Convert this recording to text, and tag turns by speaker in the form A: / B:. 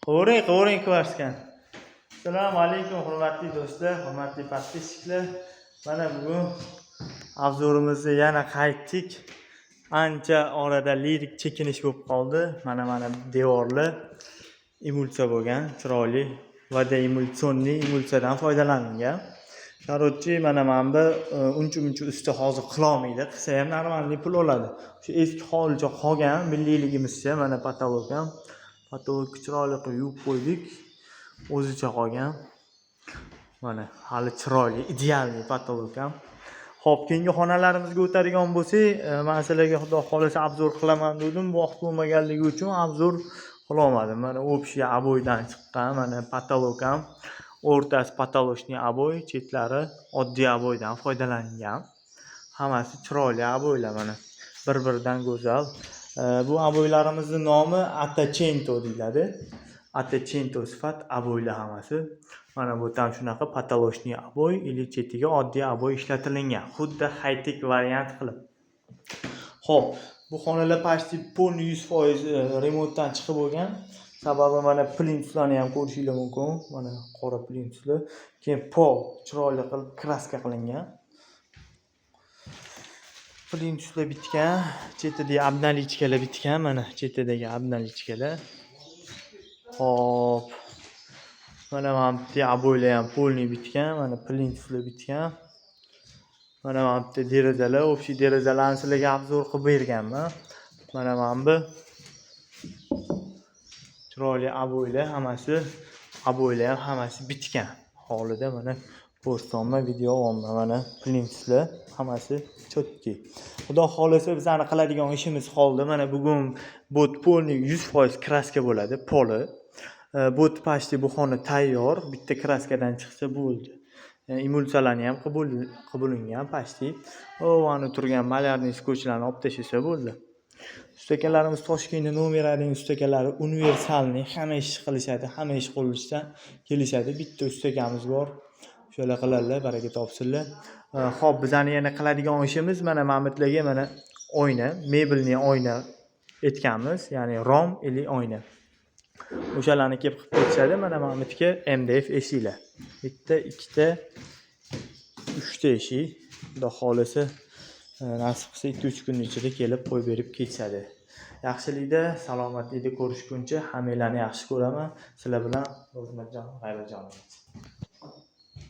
A: Qovring kvarskan. Assalomu alaykum hurmatli do'stlar, hurmatli podpisчиклар. Mana bugun obzorimizni yana qaytdik. Ancha orada lirik chekinish bo'lib qoldi. Mana devorli emulsiya bo'lgan, chiroyli vodoemulsionniy emulsiyadan foydalanilgan. Короче, mana bu uncha usti hozir qila olmaydi. Qilsa ham normalniy pul oladi. Shu eski holicha qolgan milliyligimizcha mana patolog ham. Patolog chiroyli qilib yuvib qo'ydik. O'zicha qolgan. Mana hali chiroyli, idealniy patolog ham. Xo'p, keyingi xonalarimizga o'tadigan bo'lsak, men sizlarga xudo xolasa obzor qilaman dedim. Bu vaqt bo'lmaganligi uchun obzor qila olmadim. Mana общий обойdan chiqqan, mana patolog ham. O'rtasi patolochniy обой, chetlari oddiy обойdan foydalangan. Hammasi chiroyli обойlar mana. Bir-biridan go'zal. Bu обойlarimizning nomi Attachento deyiladi. Attachento sifat обойlar hammasi. Mana bu ham shunaqa patolochniy обой, ili chetiga oddiy обой ishlatilgan. Xuddi high-tech variant qilib. Xo'p, bu xonalar почти полный 100% remontdan chiqib bo'lgan. Sababi mana plintuslarni ham ko'rishingiz mumkin. Mana qora plintuslar. Keyin pol chiroyli qilib kraska qilingan. Plintuslar bitgan, chetidagi обналичкаlar bitgan, mana chetidagi обналичкаlar. Hop. Mana bu обойlar ham полный bitgan, mana plintuslar bitgan. Mana bu derazalar, общий derazalarni sizlarga obzor qilib berganman. Mana bu chiroyli обойlar ham hammasi bitgan. Holida mana ko'rsatma video olma mana plintuslar hammasi chotki. Xudo xolasa bizlarni qiladigan ishimiz qoldi. Mana bugun bot полный 100% kraska bo'ladi, poli. Bot почти bu xona tayyor, bitta kraskadan chiqsa bo'ldi. Emulsiyalarni ham qilingan почти. Ana turgan malyarniy skochlarni olib tashlasa bo'ldi. Ustakalarimiz Toshkentning nomeraning ustakalari universalniy, hamma ish qilishadi, hamma ish qo'lishdan kelishadi. Bitta ustakamiz bor. Shunday qiladilar, baraka topsinlar. Xo'p, bizlarning yana qiladigan ishimiz mana Mamitlarga mana oyna, mebelni oyna aytganmiz, ya'ni rom ili oyna. O'shalarni kelib qilib ketishadi. Mana Mamitga MDF eshiklar. Bitta, ikkita, uchta eshik. Xudo xolasa nasib qilsa 2-3 kun ichida kelib qo'yib berib ketishadi. Yaxshilikda, salomatlikda ko'rishguncha hammalarni yaxshi ko'raman. Sizlar bilan Ro'zmatjon G'ayrajonov.